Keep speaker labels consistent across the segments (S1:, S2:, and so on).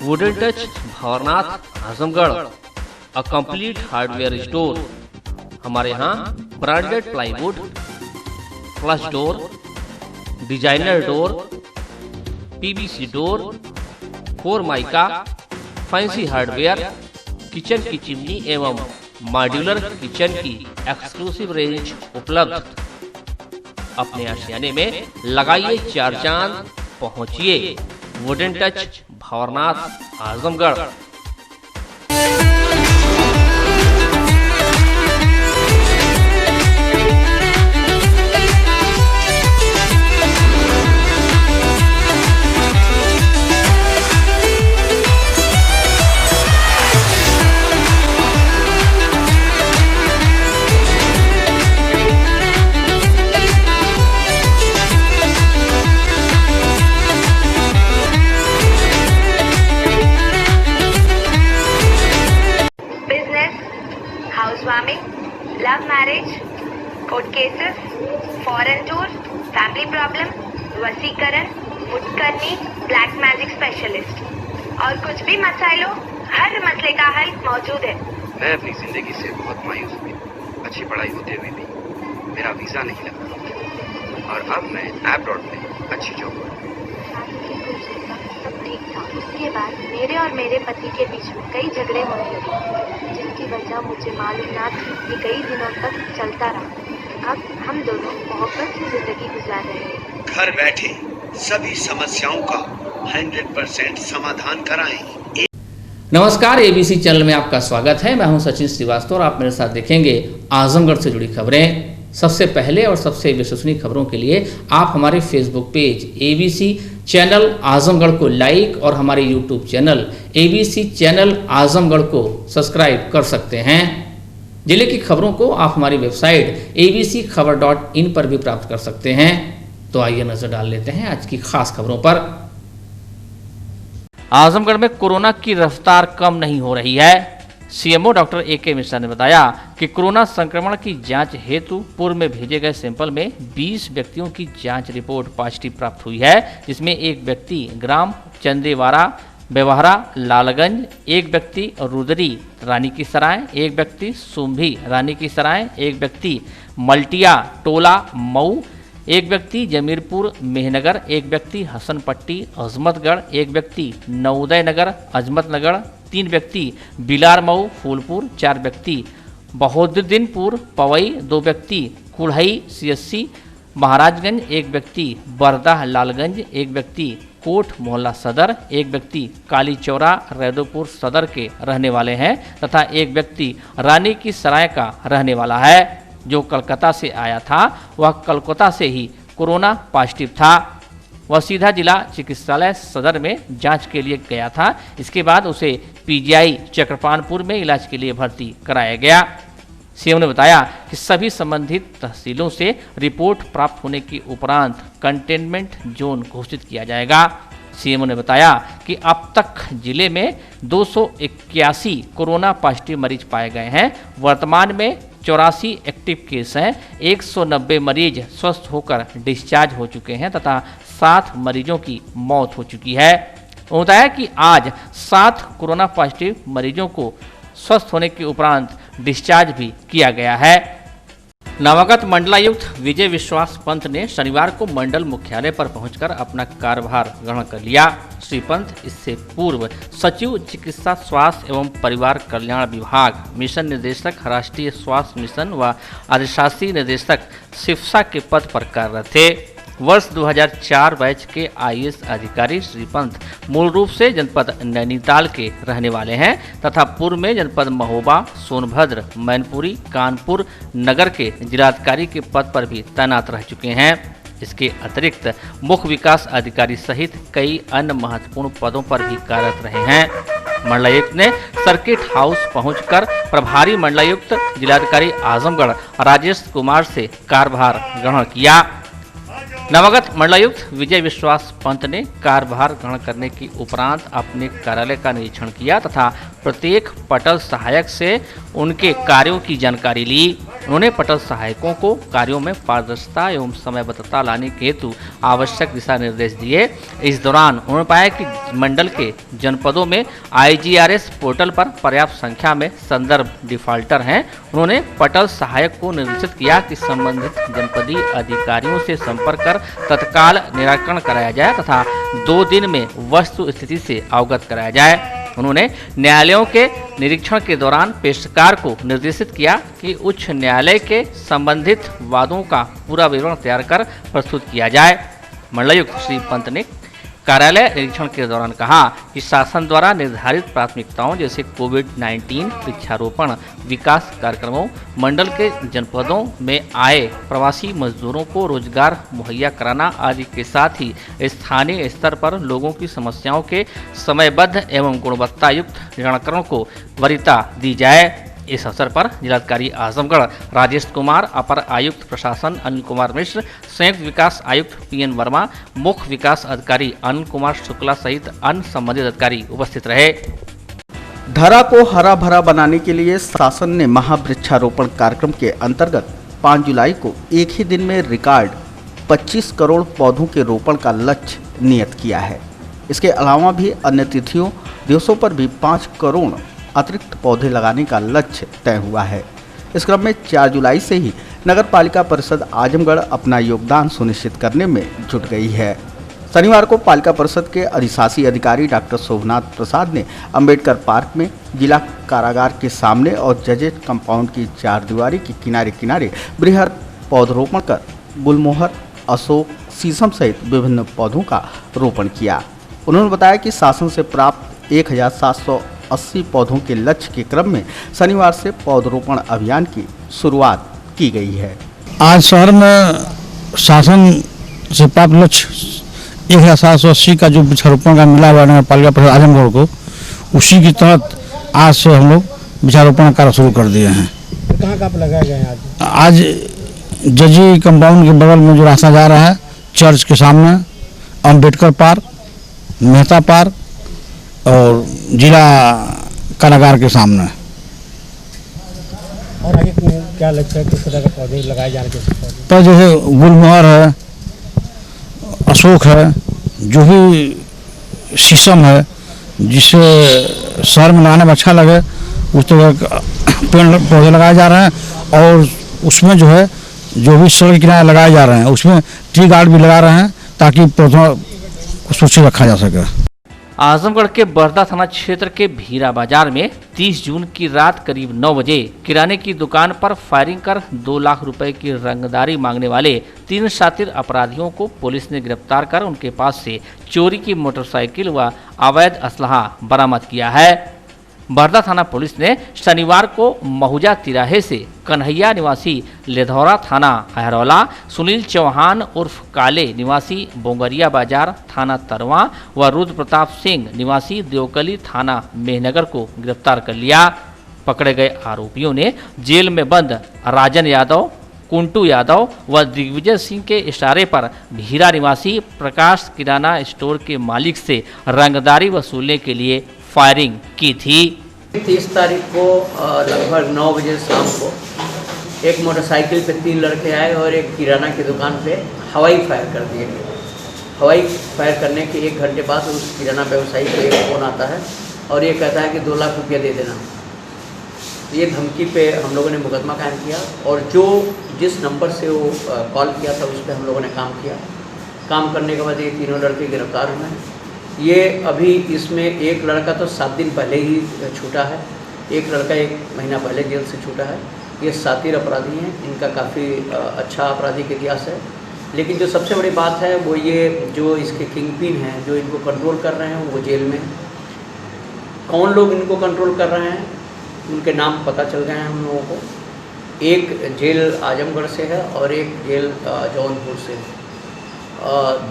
S1: Wooden touch Bhanwarnath Azamgarh, a complete hardware store. हमारे यहाँ branded plywood, flush door, designer door, PVC door, Formica, fancy hardware, kitchen की chimney एवं modular kitchen की exclusive range उपलब्ध। अपने आशियाने में लगाइए 4 चांद, पहुंचिए wooden touch Bhanwarnath Azamgarh.
S2: Love marriage, court cases, foreign tour, family problem, वसीकरण, मुटकरनी, ब्लैक मैजिक स्पेशलिस्ट और कुछ भी मसाइल हो, हर मसले का हल मौजूद है।
S3: मैं अपनी जिंदगी से बहुत मायूस हुई। अच्छी पढ़ाई होते हुए भी मेरा वीजा नहीं लगा और अब मैं अब्रॉड में अच्छी जॉब कर रहा हूं।
S2: सब ठीक था। उसके बाद मेरे और मेरे पति के बीच में कई झगड़े होने लगे, जिसकी वजह मुझे मालूम ना थी कि कई दिनों तक चलता रहा। अब हम दोनों मोहब्बत से जिंदगी गुजार रहे हैं।
S4: घर बैठे सभी समस्याओं का 100% समाधान कराएं।
S1: नमस्कार, एबीसी चैनल में आपका स्वागत है। मैं हूं सचिन श्रीवास्तव और आप मेरे साथ देखेंगे आजमगढ़ से जुड़ी खबरें। सबसे पहले और सबसे विश्वसनीय खबरों के लिए आप हमारे Facebook page ABC channel Azamgarh को लाइक और हमारे YouTube channel ABC channel Azamgarh को सब्सक्राइब कर सकते हैं। जिले की खबरों को आप हमारी वेबसाइट abcखबर.in पर भी प्राप्त कर सकते हैं। तो आइए नजर डाल लेते हैं आज की खास खबरों पर। आजमगढ़ में कोरोना की रफ्तार कम नहीं हो रही है। CMO doctor A K. मिश्रा ने बताया कि कोरोना संक्रमण की जांच हेतु पूर्व में भेजे गए सैंपल में 20 व्यक्तियों की जांच रिपोर्ट पॉजिटिव प्राप्त हुई है, जिसमें एक व्यक्ति ग्राम चंदेवारा बेवहरा लालगंज, एक व्यक्ति रुदरी रानी की सराय, एक व्यक्ति सुंभी रानी की सराय, एक व्यक्ति मल्टिया टोला मऊ, एक व्यक्ति जमीरपुर मेहनगर, एक व्यक्ति हसनपट्टी अजमतगढ़, एक व्यक्ति नवोदय नगर अजमतनगर, 3 व्यक्ति बिलार मऊ फूलपुर, 4 व्यक्ति बहोद्दीनपुर पवई, 2 व्यक्ति कुढ़ई सीएससी महाराजगंज, एक व्यक्ति बरदा लालगंज, एक व्यक्ति कोट मोहल्ला सदर, एक व्यक्ति काली चौरा रैदोपुर सदर के रहने वाले हैं तथा एक व्यक्ति रानी की सराय का रहने वाला है। जो कलकत्ता से आया था वह कलकत्ता से ही कोरोना पॉजिटिव था। वह सीधा जिला चिकित्सालय सदर में जांच के लिए गया था। इसके बाद उसे पीजीआई चक्रपानपुर में इलाज के लिए भर्ती कराया गया। सीएम ने बताया कि सभी संबंधित तहसीलों से रिपोर्ट प्राप्त होने के उपरांत कंटेनमेंट जोन घोषित किया जाएगा। सीएम ने बताया कि अब तक जिले में 281 कोरोना पॉजिटिव मरीज पाए गए हैं। वर्तमान में 84 एक्टिव केस हैं, 190 मरीज स्वस्थ होकर डिस्चार्ज हो चुके हैं तथा 7 मरीजों की मौत हो चुकी है। उन्होंने बताया कि आज 7 कोरोना पॉजिटिव मरीजों को स्वस्थ होने के उपरांत डिस्चार्ज भी किया गया है। नवागत मंडलायुक्त विजय विश्वास पंत ने शनिवार को मंडल मुख्यालय पर पहुंचकर अपना कार्यभार ग्रहण कर लिया। श्री पंत इससे पूर्व सचिव चिकित्सा स्वास्थ्य एवं परिवार कल्याण विभाग, मिशन निदेशक राष्ट्रीय स्वास्थ्य मिशन व अधिशासी निदेशक सिफसा के पद पर कार्यरत थे। वर्ष 2004 बैच के आईएएस अधिकारी श्री पंत मूल रूप से जनपद नैनीताल के रहने वाले हैं तथा पूर्व में जनपद महोबा, सोनभद्र, मैनपुरी, कानपुर नगर के जिलाधिकारी के पद पर भी तैनात रह चुके हैं। इसके अतिरिक्त मुख्य विकास अधिकारी सहित कई अन्य महत्वपूर्ण पदों पर भी कार्यरत रहे हैं। मंडलायुक्त ने सर्किट हाउस पहुंचकर प्रभारी मंडलायुक्त जिलाधिकारी आजमगढ़ राजेश कुमार से कार्यभार ग्रहण किया। नवागत मंडलायुक्त विजय विश्वास पंत ने कार्यभार ग्रहण करने के उपरांत अपने कार्यालय का निरीक्षण किया तथा प्रत्येक पटल सहायक से उनके कार्यों की जानकारी ली। उन्होंने पटल सहायकों को कार्यों में पारदर्शिता एवं समयबद्धता लाने के हेतु आवश्यक दिशा निर्देश दिए। इस दौरान उन्होंने पाया कि मंडल के जनपदों में IGRS पोर्टल पर पर्याप्त संख्या में संदर्भ डिफाल्टर हैं। उन्होंने पटल सहायक को निर्देशित किया कि संबंधित जनपदीय अधिकारियों से संपर्क कर तत्काल निराकरण कराया जाए तथा 2 दिन में वस्तु स्थिति से अवगत कराया जाए। उन्होंने न्यायालयों के निरीक्षण के दौरान पेशकार को निर्देशित किया कि उच्च न्यायालय के संबंधित वादों का पूरा विवरण तैयार कर प्रस्तुत किया जाए। मंडलायुक्त श्री पंत ने कार्यालय निरीक्षण के दौरान कहा कि शासन द्वारा निर्धारित प्राथमिकताओं जैसे कोविड-19, वृक्षारोपण, विकास कार्यक्रमों, मंडल के जनपदों में आए प्रवासी मजदूरों को रोजगार मुहैया कराना आदि के साथ ही स्थानीय स्तर पर लोगों की समस्याओं के समयबद्ध एवं गुणवत्ता युक्त निराकरण को वरीयता दी जाए। इस अवसर पर जिलाधिकारी आजमगढ़ राजेश कुमार, अपर आयुक्त प्रशासन अनिल कुमार मिश्र, संयुक्त विकास आयुक्त PN वर्मा, मुख्य विकास अधिकारी अनिल कुमार शुक्ला सहित अन्य संबंधित अधिकारी उपस्थित रहे।
S5: धरा को हरा भरा बनाने के लिए शासन ने महावृक्षारोपण कार्यक्रम के अंतर्गत 5 जुलाई को एक ही दिन में रिकॉर्ड 25 करोड़ पौधों के रोपण का लक्ष्य नियत किया है। इसके अलावा भी अन्य तिथियों दिवसों पर भी 5 करोड़ अतिरिक्त पौधे लगाने का लक्ष्य तय हुआ है। इस क्रम में 4 जुलाई से ही नगर पालिका परिषद आजमगढ़ अपना योगदान सुनिश्चित करने में जुट गई है। शनिवार को पालिका परिषद के अधिशासी अधिकारी डॉक्टर शोभनाथ प्रसाद ने अंबेडकर पार्क में, जिला कारागार के सामने और जजेज कंपाउंड की 4 दीवारी के किनारे किनारे बृहद पौधरोपण कर गुलमोहर, अशोक, शीशम सहित विभिन्न पौधों का रोपण किया। उन्होंने बताया कि शासन से प्राप्त 1780 पौधों के लक्ष्य के क्रम में शनिवार से पौधरोपण अभियान की शुरुआत की गई है।
S6: आज शहर में शासन से प्राप्त लक्ष्य 1780 का जो वृक्षारोपण का मिला हुआ नगर पालिका परिषद आजमगढ़ को, उसी के तहत आज से हम लोग वृक्षारोपण कार्य शुरू कर दिए हैं।
S7: कहाँ लगाए गए हैं
S6: आज जजी कंपाउंड के बगल में जो रास्ता जा रहा है, चर्च के सामने, अंबेडकर पार्क, मेहता पार्क और जिला कारागार के सामने।
S7: और आगे क्या लक्ष्य है, किस तरह के पौधे लगाए जाने के?
S6: तो जैसे गुलमोहर है, अशोक है, जो भी शीशम है, जिससे शहर में लगाने में अच्छा लगे, उस तरह पेड़ पौधे लगाए जा रहे हैं। और उसमें जो है जो भी सड़क किनारे लगाए जा रहे हैं, उसमें ट्री गार्ड भी लगा रहे हैं ताकि पौधों को सुरक्षित रखा जा सके।
S1: आजमगढ़ के बरदा थाना क्षेत्र के भीरा बाजार में 30 जून की रात करीब 9 बजे किराने की दुकान पर फायरिंग कर 2 लाख रुपए की रंगदारी मांगने वाले 3 शातिर अपराधियों को पुलिस ने गिरफ्तार कर उनके पास से चोरी की मोटरसाइकिल व अवैध असलहा बरामद किया है। बरदा थाना पुलिस ने शनिवार को महुजा तिराहे से कन्हैया निवासी लेधौरा थाना अहरौला, सुनील चौहान उर्फ काले निवासी बोंगरिया बाजार थाना तरवा व रुद्र प्रताप सिंह निवासी देवकली थाना मेहनगर को गिरफ्तार कर लिया। पकड़े गए आरोपियों ने जेल में बंद राजन यादव, कुंटू यादव व दिग्विजय सिंह के इशारे पर भीरा निवासी प्रकाश किराना स्टोर के मालिक से रंगदारी वसूलने के लिए फायरिंग की थी।
S8: 30 तारीख को लगभग 9 बजे शाम को एक मोटरसाइकिल पे 3 लड़के आए और एक किराना की दुकान पे हवाई फायर कर दिए गए। हवाई फायर करने के 1 घंटे बाद उस किराना व्यवसायी को एक फ़ोन आता है और ये कहता है कि 2 लाख रुपया दे देना। ये धमकी पे हम लोगों ने मुकदमा कायम किया और जिस नंबर से वो कॉल किया था उस पर हम लोगों ने काम किया। काम करने के बाद ये तीनों लड़के गिरफ्तार हुए। ये अभी इसमें एक लड़का तो 7 दिन पहले ही छूटा है, एक लड़का 1 महीना पहले जेल से छूटा है। ये शातिर अपराधी हैं, इनका काफ़ी अच्छा आपराधिक इतिहास है। लेकिन जो सबसे बड़ी बात है वो ये, जो इसके किंग पिन हैं, जो इनको कंट्रोल कर रहे हैं, वो जेल में। कौन लोग इनको कंट्रोल कर रहे हैं उनके नाम पता चल गए हैं हम लोगों को। एक जेल आजमगढ़ से है और एक जेल जौनपुर से है।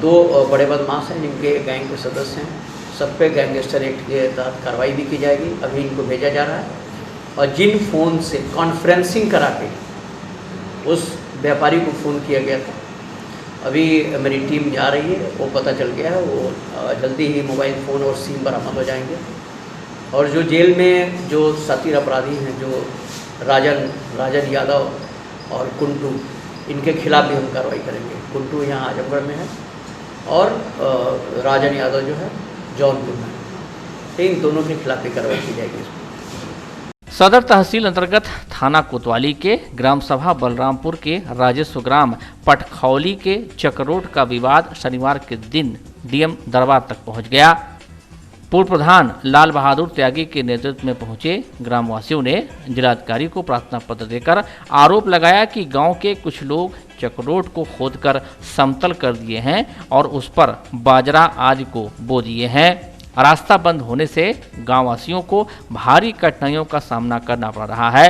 S8: 2 बड़े बदमाश हैं जिनके गैंग के सदस्य हैं। सब पे गैंगस्टर एक्ट के तहत कार्रवाई भी की जाएगी। अभी इनको भेजा जा रहा है और जिन फ़ोन से कॉन्फ्रेंसिंग करा के उस व्यापारी को फ़ोन किया गया था, अभी मेरी टीम जा रही है, वो पता चल गया है। वो जल्दी ही मोबाइल फ़ोन और सिम बरामद हो जाएंगे और जो जेल में जो सतीर अपराधी हैं, जो राजन यादव और कुंटू, इनके खिलाफ भी हम कार्रवाई करेंगे। कुंटू यहाँ आजमगढ़ में है और राजन यादव जो है जौनपुर में है। इन दोनों के खिलाफ भी कार्रवाई की जाएगी।
S1: सदर तहसील अंतर्गत थाना कोतवाली के ग्राम सभा बलरामपुर के राजस्व ग्राम पटखौली के चक्रोट का विवाद शनिवार के दिन डीएम दरबार तक पहुंच गया। पूर्व प्रधान लाल बहादुर त्यागी के नेतृत्व में पहुंचे ग्रामवासियों ने जिलाधिकारी को प्रार्थना पत्र देकर आरोप लगाया कि गांव के कुछ लोग चक्रोट को खोदकर समतल कर दिए हैं और उस पर बाजरा आदि को बो दिए हैं। रास्ता बंद होने से गांववासियों को भारी कठिनाइयों का सामना करना पड़ रहा है।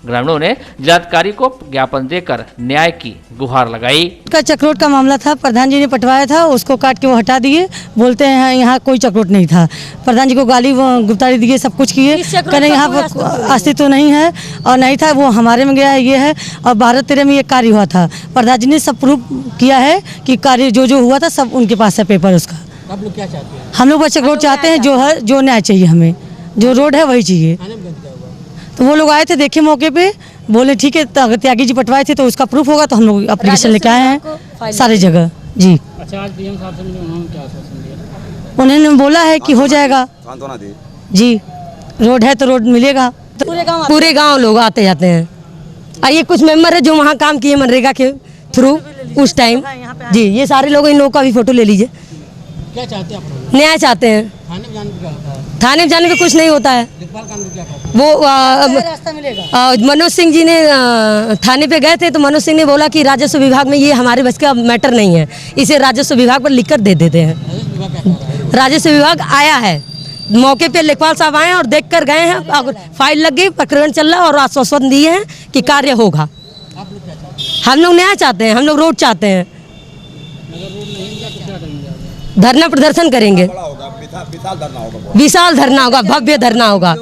S1: ग्रामीणों ने जिलाधिकारी को ज्ञापन देकर न्याय की गुहार लगाई।
S9: का चक्रोट का मामला था, प्रधान जी ने पटवाया था, उसको काट के वो हटा दिए। बोलते हैं यहाँ कोई चक्रोट नहीं था। प्रधान जी को गाली गुप्तारी दिए, सब कुछ किए, कहने यहाँ पर अस्तित्व नहीं है और नहीं था, वो हमारे में गया है, ये है। और 12-13 में ये कार्य हुआ था। प्रधान जी ने सब प्रूफ किया है कि कार्य जो हुआ था सब उनके पास है पेपर उसका।
S7: आप लोग क्या चाहते हैं?
S9: हम लोग चक्रोट चाहते हैं, जो है जो न्याय चाहिए, हमें जो रोड है वही चाहिए। तो वो लोग आए थे, देखे मौके पे, बोले ठीक है, अगर त्यागी जी पटवाए थे तो उसका प्रूफ होगा, तो हम लोग एप्लीकेशन लेके आए हैं सारे जगह जी।
S7: अच्छा, आज डीएम साहब से मिले, उन्होंने क्या आश्वासन दिया?
S9: उन्होंने बोला है कि हो जाएगा जी, रोड है तो रोड मिलेगा।
S10: पूरे गांव लोग आते जाते हैं। ये कुछ मेंबर है जो वहाँ काम किए मनरेगा के थ्रू उस टाइम जी। ये सारे लोग, इन लोगों का भी फोटो ले लीजिए।
S7: क्या चाहते हैं आप?
S10: न्याय चाहते हैं।
S7: थाने में जाने पे क्या होता है?
S10: थाने में जाने पे कुछ नहीं होता है।
S7: देखभाल काम में क्या करते हैं?
S10: वो
S9: रास्ता मिलेगा।
S10: मनोज सिंह जी ने थाने पे गए थे तो मनोज सिंह ने बोला कि राजस्व विभाग में ये हमारे बस का मैटर नहीं है, इसे राजस्व विभाग पर लिखकर दे देते हैं। राजस्व विभाग आया है, मौके पे लेखपाल साहब आए और देख कर गए हैं, फाइल लग गई, प्रकरण चल रहा है और आश्वासन दिए हैं कि कार्य होगा। हम लोग न्याय चाहते हैं, हम लोग रोड चाहते हैं। धरना प्रदर्शन करेंगे, विशाल धरना होगा, भव्य धरना होगा।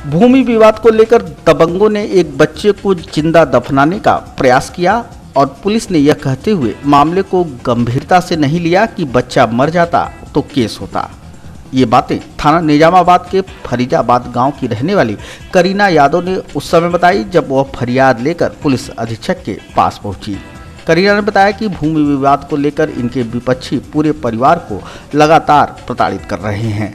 S5: भूमि विवाद को लेकर दबंगों ने एक बच्चे को जिंदा दफनाने का प्रयास किया और पुलिस ने यह कहते हुए मामले को गंभीरता से नहीं लिया कि बच्चा मर जाता तो केस होता। ये बातें थाना निजामाबाद के फरीदाबाद गांव की रहने वाली करीना यादव ने उस समय बताई जब वह फरियाद लेकर पुलिस अधीक्षक के पास पहुंची। करीना ने बताया कि भूमि विवाद को लेकर इनके विपक्षी पूरे परिवार को लगातार प्रताड़ित कर रहे हैं।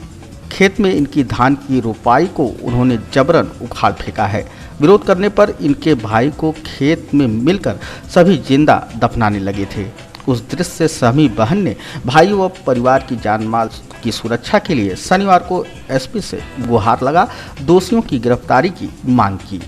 S5: खेत में इनकी धान की रोपाई को उन्होंने जबरन उखाड़ फेंका है। विरोध करने पर इनके भाई को खेत में मिलकर सभी जिंदा दफनाने लगे थे। उस दृश्य से सहमी बहन ने भाई व परिवार की जान माल की सुरक्षा के लिए शनिवार को एसपी से गुहार लगा दोषियों की गिरफ्तारी की मांग की।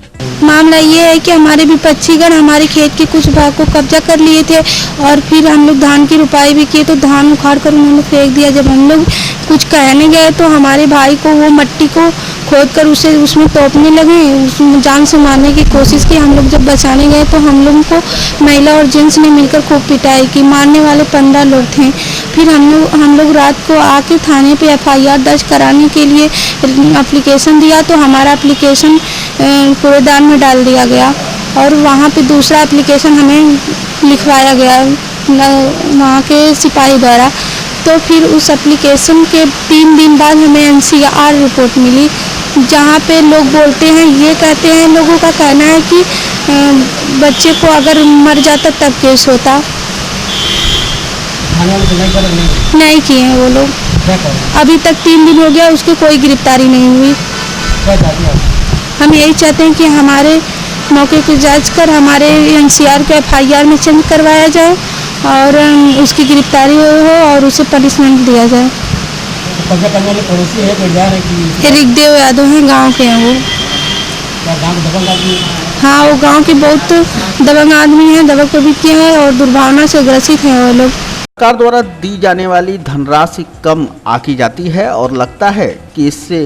S11: मामला ये है कि हमारे विपक्षीगण हमारे खेत के कुछ भाग को कब्जा कर लिए थे और फिर हम लोग धान की रुपाई भी किए तो धान उखाड़ कर उन्होंने फेंक दिया। जब हम लोग कुछ कहने गए तो हमारे भाई को वो मट्टी को खोद कर उसे उसमें तोपने लगे, उसमें जान से मारने की कोशिश की। हम लोग जब बचाने गए तो हम लोगों को महिला और जेंट्स ने मिलकर खूब पिटाई की। मारने वाले 15 लोग थे। फिर हम लोग रात को आके थाने पे FIR दर्ज कराने के लिए एप्लीकेशन दिया तो हमारा एप्लीकेशन कूड़ेदान में डाल दिया गया और वहाँ पे दूसरा एप्लीकेशन हमें लिखवाया गया वहाँ के सिपाही द्वारा। तो फिर उस एप्लीकेशन के 3 दिन बाद हमें NCR रिपोर्ट मिली जहाँ पे लोग बोलते हैं, ये कहते हैं, लोगों का कहना है कि बच्चे को अगर मर जाता तब केस होता। नहीं किए हैं वो लोग, अभी तक 3 दिन हो गया, उसकी कोई गिरफ्तारी नहीं हुई। हम यही चाहते हैं कि हमारे मौके को जांच कर हमारे NCR को FIR में चेंज करवाया जाए और उसकी गिरफ्तारी हो और उसे पनिशमेंट दिया जाए।
S7: पड़ोसी है कोई जा रहे कि
S11: ऋगदेव यादव हैं, गांव के हैं वो। हाँ, वो गांव के बहुत दबंग आदमी हैं, दबंग प्रवृत्ति हैं और दुर्भावना से ग्रसित हैं वो लोग।
S5: सरकार द्वारा दी जाने वाली धनराशि कम आंकी जाती है और लगता है कि इससे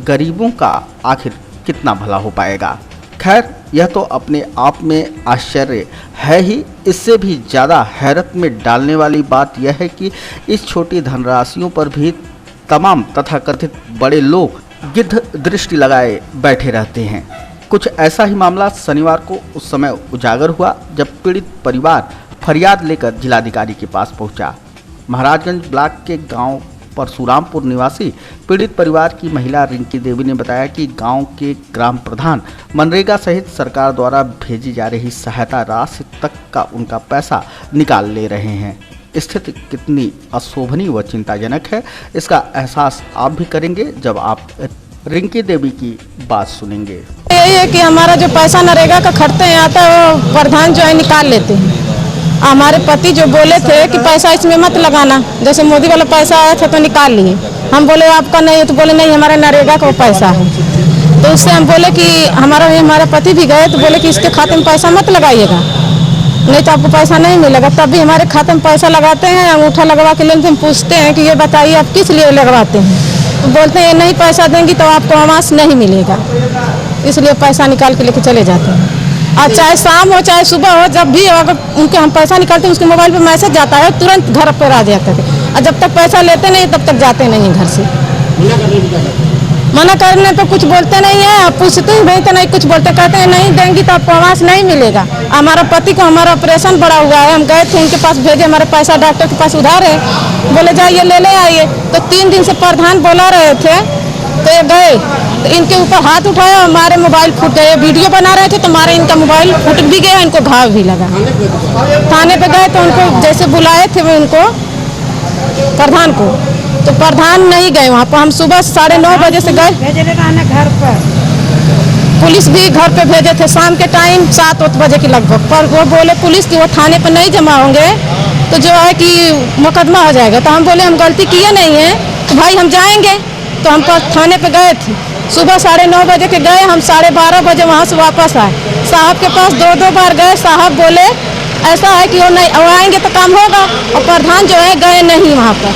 S5: गरीबों का आखिर कितना भला हो पाएगा। खैर, यह तो अपने आप में आश्चर्य है ही। इससे भी ज़्यादा हैरत में डालने वाली बात यह है कि इस छोटी धनराशियों पर भी तमाम तथाकथित बड़े लोग गिद्ध दृष्टि लगाए बैठे रहते हैं। कुछ ऐसा ही मामला शनिवार को उस समय उजागर हुआ जब पीड़ित परिवार फरियाद लेकर जिलाधिकारी के पास पहुंचा। महाराजगंज ब्लॉक के गांव परशुरामपुर निवासी पीड़ित परिवार की महिला रिंकी देवी ने बताया कि गांव के ग्राम प्रधान मनरेगा सहित सरकार द्वारा भेजी जा रही सहायता राशि तक का उनका पैसा निकाल ले रहे हैं। स्थिति कितनी अशोभनीय व चिंताजनक है, इसका एहसास आप भी करेंगे जब आप रिंकी देवी की बात सुनेंगे।
S12: यही है कि हमारा जो पैसा नरेगा का खर्चे आता है वो प्रधान जो है निकाल लेते हैं। हमारे पति जो बोले थे कि पैसा इसमें मत लगाना, जैसे मोदी वाला पैसा आया था तो निकाल लिए। हम बोले आपका नहीं है, तो बोले नहीं हमारा नरेगा का वो पैसा है। तो उससे हम बोले कि हमारा पति भी गए तो बोले कि इसके खाते में पैसा मत लगाइएगा, नहीं तो आपको पैसा नहीं मिलेगा। तब भी हमारे खाते में पैसा लगाते हैं, अंगूठा लगवा के लेते हैं। पूछते हैं कि ये बताइए आप किस लिए लगवाते हैं, तो बोलते हैं नहीं पैसा देंगी तो आपको आवास नहीं मिलेगा, इसलिए पैसा निकाल के लेके चले जाते हैं। और चाहे शाम हो चाहे सुबह हो, जब भी अगर उनके हम पैसा निकालते हैं उसके मोबाइल पे मैसेज जाता है, तुरंत घर पर आ जाते हैं। और जब तक पैसा लेते नहीं तब तक जाते नहीं घर से। मना करने तो कुछ बोलते नहीं है, पूछते ही नहीं तो नहीं कुछ बोलते, कहते हैं नहीं देंगी तो आपको आवास नहीं मिलेगा। हमारा पति को हमारा ऑपरेशन बड़ा हुआ है, हम गए थे उनके पास, भेजे हमारे पैसा डॉक्टर के पास उधार है, बोले जाइए ले आइए। तो 3 दिन से प्रधान बोला रहे थे, तो ये गए तो इनके ऊपर हाथ उठाया, हमारे मोबाइल फूट गए। वीडियो बना रहे थे तो हमारे इनका मोबाइल फूट भी गया, इनको घाव भी लगा। थाने पे गए तो उनको जैसे बुलाए थे वो उनको प्रधान को, तो प्रधान नहीं गए वहाँ पर। हम सुबह 9:30 बजे से गए, घर पर पुलिस भी घर पे भेजे थे शाम के टाइम 7 बजे के लगभग, पर वो बोले पुलिस की वो थाने पर नहीं जमा होंगे तो जो है कि मुकदमा हो जाएगा। तो हम बोले हम गलती किए नहीं है तो भाई हम जाएंगे। तो हम थाने पे गए थे, सुबह 9:30 बजे के गए, हम 12:30 बजे वहाँ से वापस आए। साहब के पास 2 बार गए, साहब बोले ऐसा है कि वो नहीं आएंगे तो काम होगा। और प्रधान जो है गए नहीं वहाँ पर,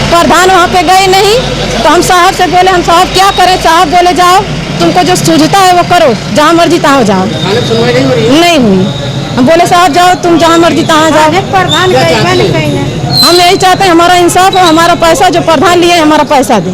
S12: प्रधान वहाँ पे गए नहीं। तो हम साहब से बोले हम साहब क्या करें, साहब बोले जाओ तुमको जो सूझता है वो करो, जहाँ मर्जी तहाँ जाओ। नहीं हुई। हम बोले साहब जाओ तुम जहाँ मर्जी तहाँ जाओ। हम यही चाहते हैं हमारा इंसाफ हो, हमारा पैसा जो प्रधान लिए हमारा पैसा दें।